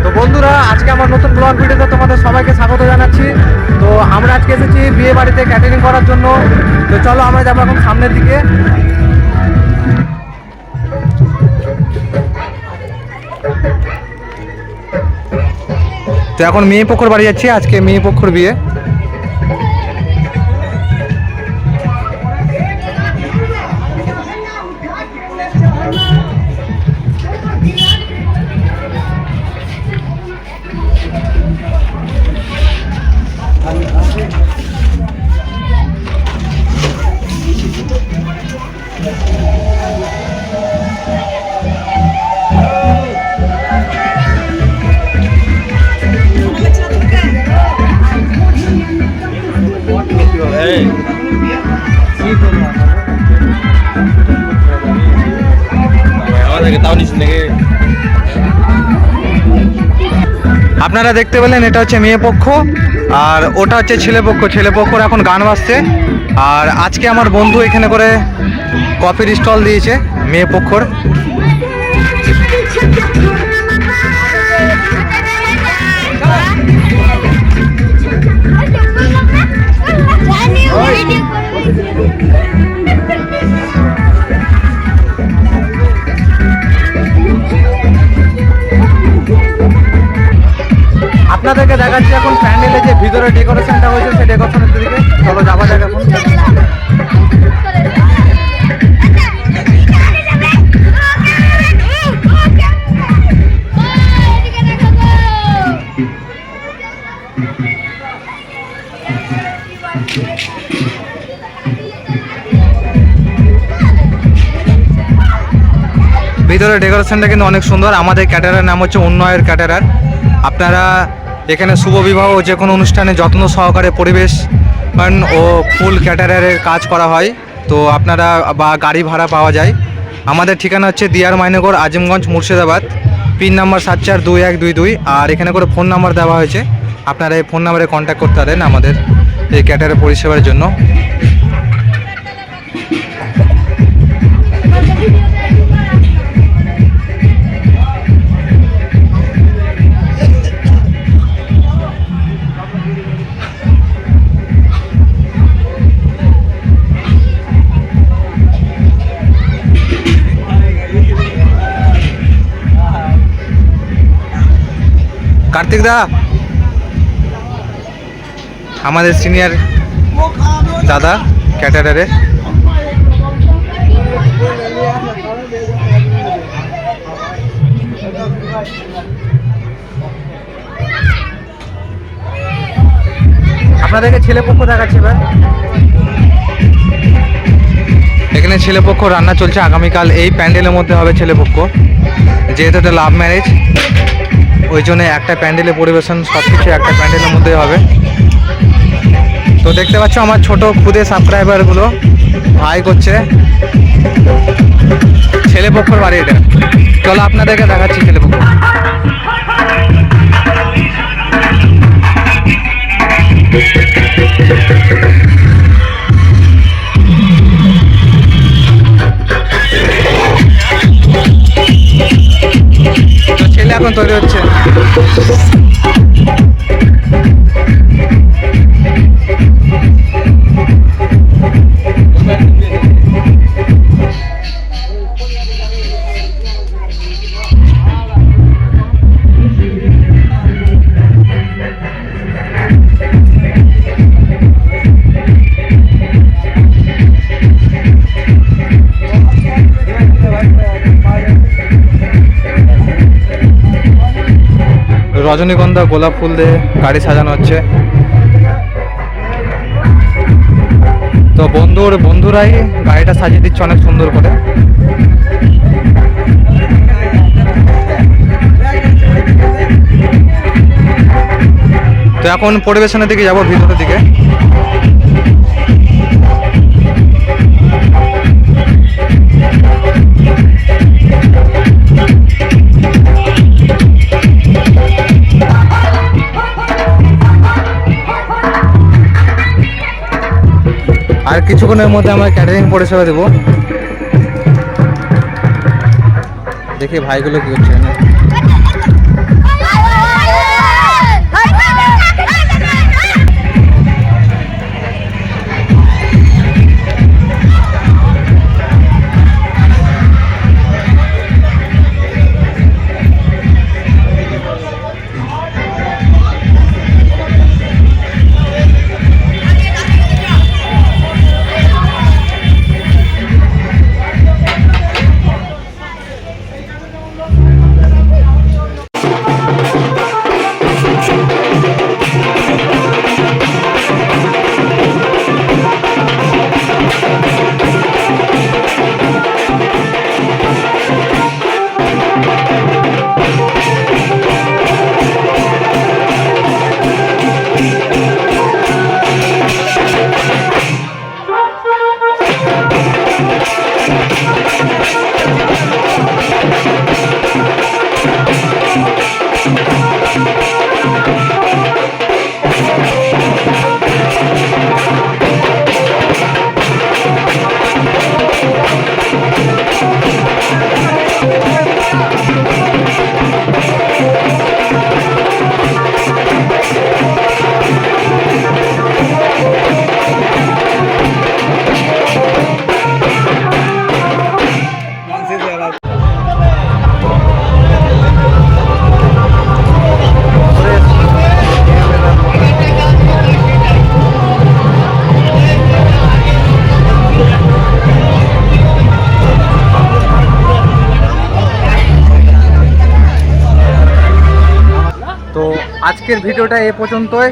তো বন্ধুরা, আজকে আমার নতুন ব্লগ ভিডিওতে তোমাদের সবাইকে স্বাগত জানাচ্ছি। তো আমরা আজকে এসেছি বিয়ে বাড়িতে ক্যাটারিং করার জন্য। তো চলো আমরা যাবো এখন সামনের দিকে। তো এখন মেয়ে পক্ষর বাড়ি যাচ্ছি, আজকে মেয়ে পক্ষর বিয়ে। আপনারা দেখতে পেলেন এটা হচ্ছে মেয়ে পক্ষ আর ওটা হচ্ছে ছেলে পক্ষ। ছেলে পক্ষর এখন গান বাজছে। আর আজকে আমার বন্ধু এখানে করে কফির স্টল দিয়েছে মেয়ে পক্ষর। আপনাদেরকে দেখাচ্ছি এখন প্যান্ডেলে যে ভিতরে ডেকোরেশনটা হয়েছে সেই ডেকোরেশনের দিকে। চলো যাওয়া যাক এখন। ভিতরে ডেকোরেশনটা কিন্তু অনেক সুন্দর। আমাদের ক্যাটারার নাম হচ্ছে উন্নয়ের ক্যাটারার। আপনারা এখানে শুভ বিবাহ যে কোনো অনুষ্ঠানে যত্ন সহকারে পরিবেশ ও ফুল ক্যাটারারের কাজ করা হয়। তো আপনারা বা গাড়ি ভাড়া পাওয়া যায়। আমাদের ঠিকানা হচ্ছে দিয়ার মাইনগর, আজিমগঞ্জ, মুর্শিদাবাদ। Pin number 742122। আর এখানে করে ফোন নাম্বার দেওয়া হয়েছে, আপনারা এই ফোন নাম্বারে কন্ট্যাক্ট করতে পারেন আমাদের এই ক্যাটারার পরিষেবার জন্য। কার্তিক দা আমাদের সিনিয়র দাদা ক্যাটারারে। আপনাদেরকে ছেলে পক্ষ দেখাচ্ছি এবার। এখানে ছেলে পক্ষ রান্না চলছে। আগামীকাল এই প্যান্ডেলের মধ্যে হবে ছেলে পক্ষ, যেহেতু এটা লাভ ম্যারেজ ওই জন্য একটা প্যান্ডেলে পরিবেশন সব কিছু একটা প্যান্ডেলের মধ্যে হবে। তো দেখতে পাচ্ছ আমার ছোট খুদে সাবস্ক্রাইবারগুলো ভাই করছে ছেলে পক্ষর বাড়ি। এটা চলো আপনাদেরকে দেখাচ্ছি ছেলে পক্ষ। তো ছেলে এখন তৈরি হচ্ছে। রজনীগন্ধা গোলাপ ফুল দিয়ে গাড়ি সাজানো হচ্ছে। তো বন্ধুরাই গাড়িটা সাজিয়ে দিচ্ছে অনেক সুন্দর করে। তো এখন পরিবেশনের দিকে যাবো, ভিতরের দিকে। আর কিছুক্ষণের মধ্যে আমরা ক্যাটারিং পরিষেবা দেবো। দেখি ভাইগুলো কি করছে। আজকের ভিডিওটা এ পর্যন্তই।